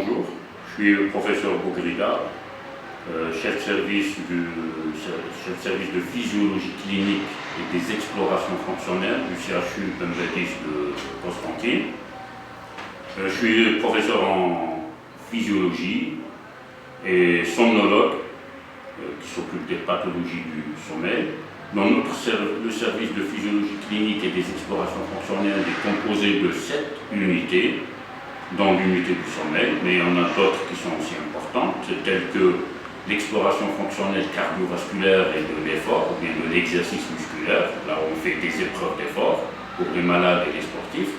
bonjour. Je suis le professeur Bougrida, chef de service de physiologie clinique et des explorations fonctionnelles du CHU Pembedis de Constantine. Je suis professeur en physiologie et somnologue qui s'occupe des pathologies du sommeil. Dans le service de physiologie clinique et des explorations fonctionnelles est composé de 7 unités, dans l'unité du sommeil, mais il y en a d'autres qui sont aussi importantes, telles que l'exploration fonctionnelle cardiovasculaire et de l'effort, ou bien de l'exercice musculaire. Là, on fait des épreuves d'effort pour les malades et les sportifs.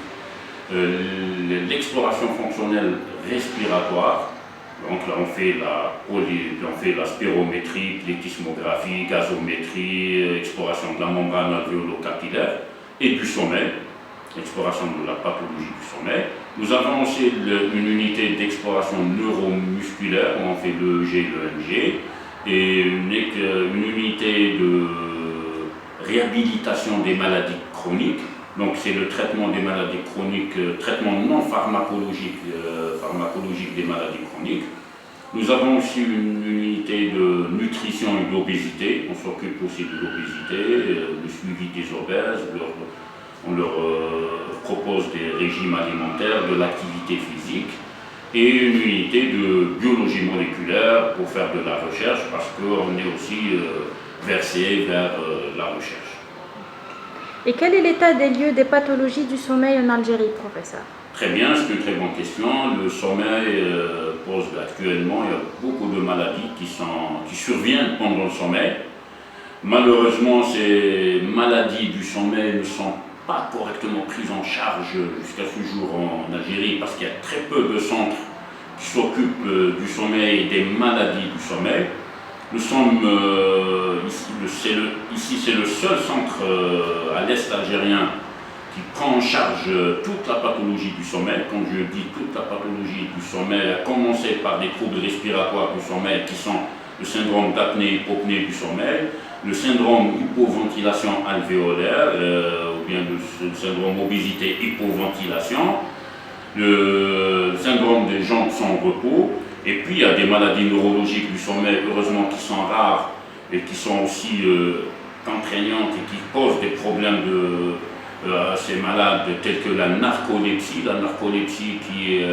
L'exploration fonctionnelle respiratoire, donc là, on fait la spirométrie, plétismographie, gazométrie, exploration de la membrane alvéolo-capillaire et du sommeil, exploration de la pathologie du sommeil. Nous avons aussi une unité d'exploration neuromusculaire où on fait l'EEG et l'EMG et une unité de réhabilitation des maladies chroniques. Donc c'est le traitement des maladies chroniques, traitement non pharmacologique des maladies chroniques. Nous avons aussi une unité de nutrition et d'obésité. On s'occupe aussi de l'obésité, du suivi des obèses. On leur propose des régimes alimentaires, de l'activité physique et une unité de biologie moléculaire pour faire de la recherche parce qu'on est aussi versé vers la recherche. Et quel est l'état des lieux des pathologies du sommeil en Algérie, professeur? Très bien, c'est une très bonne question. Le sommeil pose actuellement, il y a beaucoup de maladies qui surviennent pendant le sommeil. Malheureusement, ces maladies du sommeil ne sont pas correctement prises en charge jusqu'à ce jour en Algérie parce qu'il y a très peu de centres qui s'occupent du sommeil et des maladies du sommeil. Nous sommes ici, c'est le seul centre à l'est algérien qui prend en charge toute la pathologie du sommeil. Quand je dis toute la pathologie du sommeil, à commencer par des troubles respiratoires du sommeil qui sont le syndrome d'apnée-hypopnée du sommeil, le syndrome hypoventilation alvéolaire, ou bien le syndrome obésité-hypoventilation, le syndrome des jambes sans repos, et puis il y a des maladies neurologiques du sommeil, heureusement qui sont rares et qui sont aussi contraignantes et qui posent des problèmes à ces malades, tels que la narcolepsie qui est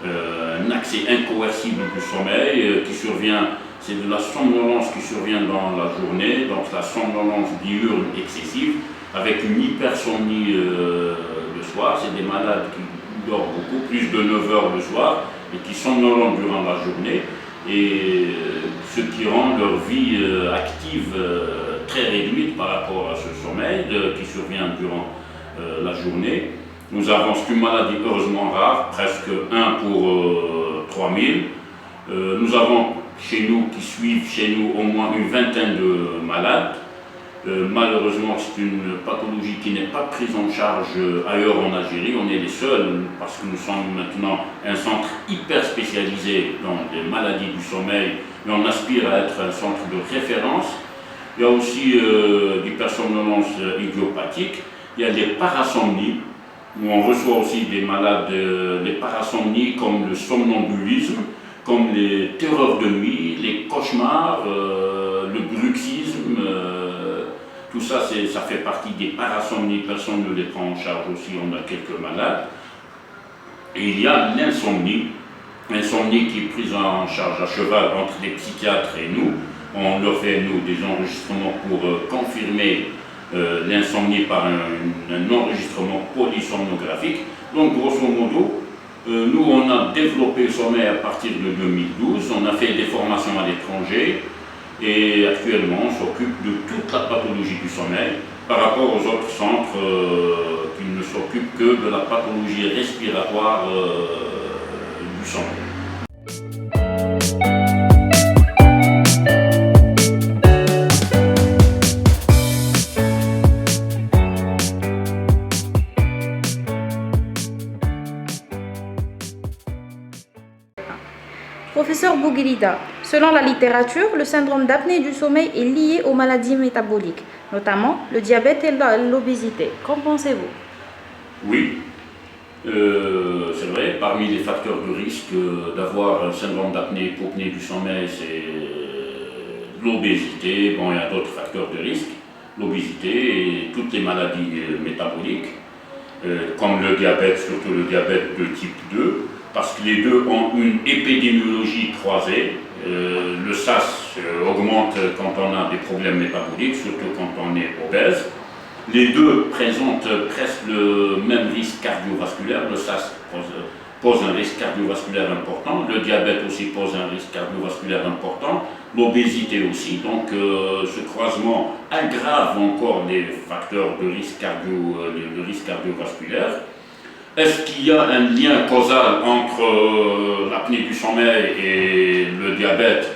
un accès incoercible du sommeil qui survient. C'est de la somnolence qui survient dans la journée, donc la somnolence diurne excessive, avec une hypersomnie le soir. C'est des malades qui dorment beaucoup, plus de 9 heures le soir, et qui somnolent durant la journée, et ce qui rend leur vie active très réduite par rapport à ce sommeil qui survient durant la journée. Nous avons une maladie heureusement rare, presque 1 pour 3000. Nous avons qui suivent chez nous au moins une vingtaine de malades. Malheureusement, c'est une pathologie qui n'est pas prise en charge ailleurs en Algérie. On est les seuls parce que nous sommes maintenant un centre hyper spécialisé dans les maladies du sommeil, mais on aspire à être un centre de référence. Il y a aussi l'hypersomnolence idiopathique. Il y a des parasomnies, où on reçoit aussi des malades, des parasomnies comme le somnambulisme, comme les terreurs de nuit, les cauchemars, le bruxisme, tout ça, ça fait partie des parasomnies. Personne ne les prend en charge aussi, on a quelques malades. Et il y a l'insomnie qui est prise en charge à cheval entre les psychiatres et nous. On leur fait, nous, des enregistrements pour confirmer l'insomnie par un enregistrement polysomnographique. Donc, grosso modo, nous, on a développé le sommeil à partir de 2012, on a fait des formations à l'étranger et actuellement on s'occupe de toute la pathologie du sommeil par rapport aux autres centres qui ne s'occupent que de la pathologie respiratoire du sommeil. Professeur Bougrida, selon la littérature, le syndrome d'apnée du sommeil est lié aux maladies métaboliques, notamment le diabète et l'obésité. Qu'en pensez-vous? Oui, c'est vrai. parmi les facteurs de risque d'avoir un syndrome d'apnée-hypopnée du sommeil, c'est l'obésité. Bon, il y a d'autres facteurs de risque, l'obésité et toutes les maladies métaboliques, comme le diabète, surtout le diabète de type 2, parce que les deux ont une épidémiologie croisée. Le SAS augmente quand on a des problèmes métaboliques, surtout quand on est obèse. Les deux présentent presque le même risque cardiovasculaire. Le SAS pose un risque cardiovasculaire important, le diabète aussi pose un risque cardiovasculaire important, l'obésité aussi. Donc ce croisement aggrave encore les facteurs de risque, cardiovasculaire. Est-ce qu'il y a un lien causal entre l'apnée du sommeil et le diabète?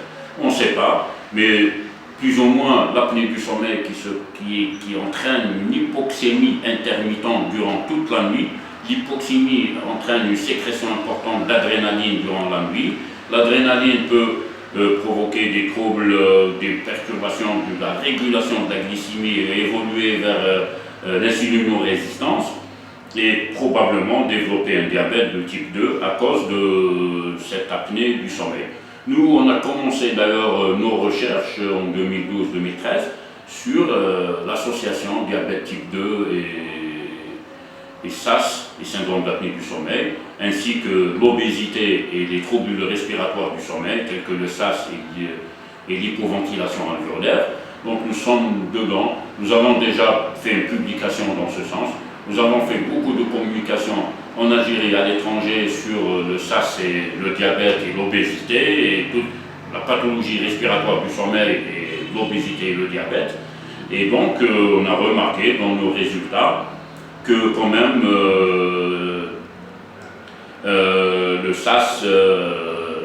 On ne sait pas, mais plus ou moins l'apnée du sommeil qui entraîne une hypoxémie intermittente durant toute la nuit. L'hypoxémie entraîne une sécrétion importante d'adrénaline durant la nuit. L'adrénaline peut provoquer des troubles, des perturbations de la régulation de la glycémie et évoluer vers l'insulinorésistance et probablement développer un diabète de type 2 à cause de cette apnée du sommeil. Nous, on a commencé d'ailleurs nos recherches en 2012-2013 sur l'association diabète type 2 et SAS, les syndromes d'apnée du sommeil, ainsi que l'obésité et les troubles respiratoires du sommeil, tels que le SAS et l'hypoventilation alvéolaire. Donc nous sommes dedans. Nous avons déjà fait une publication dans ce sens. Nous avons fait beaucoup de communication en Algérie et à l'étranger sur le SAS et le diabète et l'obésité et toute la pathologie respiratoire du sommeil et l'obésité et le diabète. Et donc on a remarqué dans nos résultats que quand même le SAS,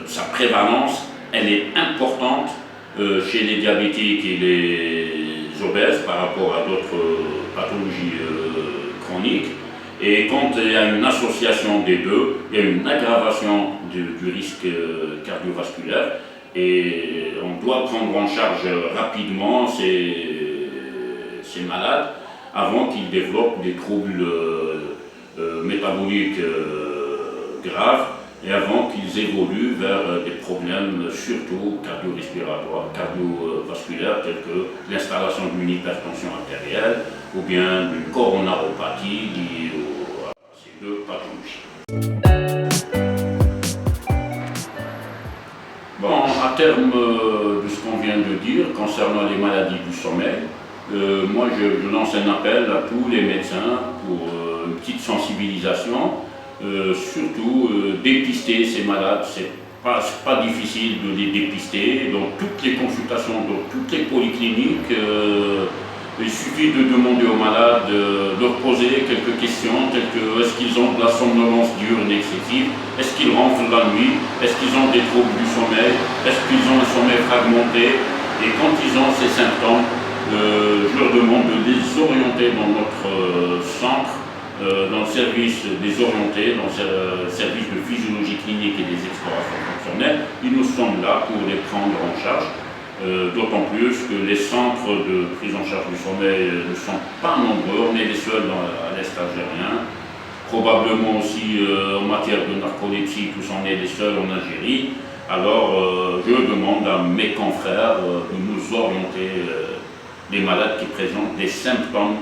sa prévalence, elle est importante chez les diabétiques et les obèses par rapport à d'autres pathologies chroniques. Et quand il y a une association des deux, il y a une aggravation du risque cardiovasculaire et on doit prendre en charge rapidement ces malades avant qu'ils développent des troubles métaboliques graves et avant qu'ils évoluent vers des problèmes surtout cardio-respiratoires, cardiovasculaires tels que l'installation d'une hypertension artérielle ou bien d'une coronaropathie liée à ces deux pathologies. Bon, à terme de ce qu'on vient de dire concernant les maladies du sommeil, moi je lance un appel à tous les médecins pour une petite sensibilisation, surtout dépister ces malades. C'est pas difficile de les dépister. Dans toutes les consultations, dans toutes les polycliniques, il suffit de demander aux malades de leur poser quelques questions telles que est-ce qu'ils ont de la somnolence diurne excessive, est-ce qu'ils ronflent la nuit, est-ce qu'ils ont des troubles du sommeil, est-ce qu'ils ont un sommeil fragmenté. Et quand ils ont ces symptômes, je leur demande de les orienter dans notre centre, dans le service des orientés, dans le service de physiologie clinique et des explorations fonctionnelles. Et nous sommes là pour les prendre en charge, d'autant plus que les centres de prise en charge du sommeil ne sont pas nombreux. On est les seuls à l'Est algérien. Probablement aussi en matière de narcolepsie, tous on est les seuls en Algérie. Alors je demande à mes confrères de nous orienter les malades qui présentent des symptômes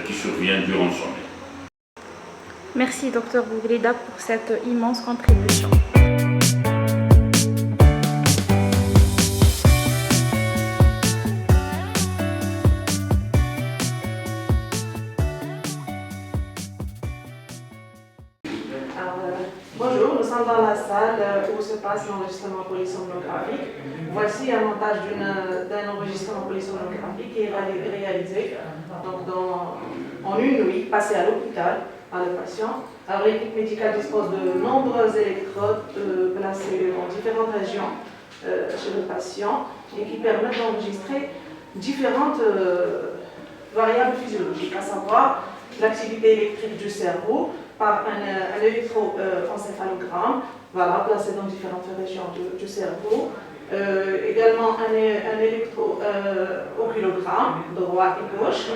qui surviennent durant le sommeil. Merci Dr Bouglida pour cette immense contribution. Bonjour, nous sommes dans la salle où se passe l'enregistrement polysomnographique. Voici un montage d'un enregistrement polysomnographique qui est réalisé en une nuit, passée à l'hôpital par le patient. Alors l'équipe médicale dispose de nombreuses électrodes placées dans différentes régions chez le patient et qui permettent d'enregistrer différentes variables physiologiques, à savoir l'activité électrique du cerveau par un électroencéphalogramme, placé dans différentes régions du cerveau. Également un électro-oculogramme, droite et gauche.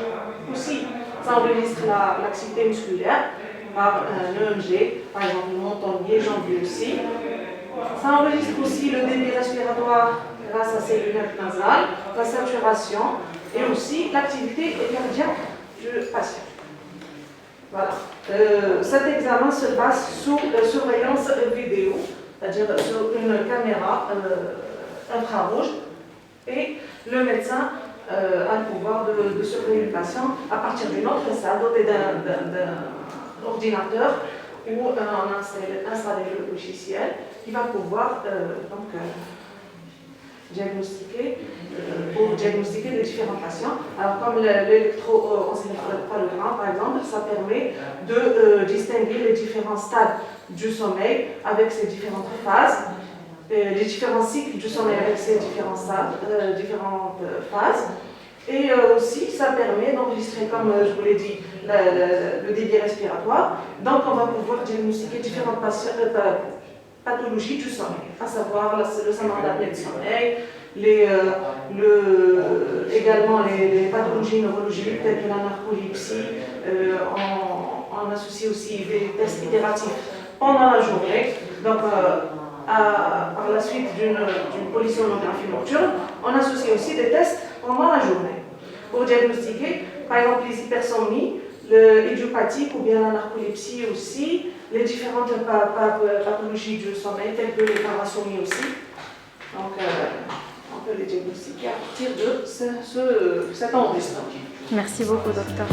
Aussi, ça enregistre l'activité musculaire par un EMG, par exemple le montonnier, j'en aussi. Ça enregistre aussi le débit respiratoire grâce à ces lunettes nasales, la saturation et aussi l'activité cardiaque du patient. Voilà. Cet examen se passe sous surveillance vidéo, c'est-à-dire sur une caméra infrarouge, et le médecin a le pouvoir de surveiller le patient à partir d'une autre salle dotée d'un ordinateur où on a installé le logiciel qui va pouvoir diagnostiquer les différents patients. Alors comme l'électroencéphalogramme par exemple, ça permet de distinguer les différents stades du sommeil avec ses différentes phases, les différents cycles du sommeil avec ses différentes phases. Et aussi, ça permet d'enregistrer, comme je vous l'ai dit, le débit respiratoire. Donc, on va pouvoir diagnostiquer différentes pathologies du sommeil, à savoir le syndrome d'apnée du sommeil, également les pathologies neurologiques telles que la narcolepsie. On associe aussi des tests itératifs pendant la journée. Donc, par la suite d'une polysomnographie nocturne, on associe aussi des tests pendant la journée pour diagnostiquer, par exemple, les hypersomnies, l'idiopathique ou bien la narcolepsie aussi, les différentes pathologies du sommeil, telles que les parasomnies aussi. Donc, on peut les diagnostiquer à partir de cet enregistrement. Merci beaucoup, docteur.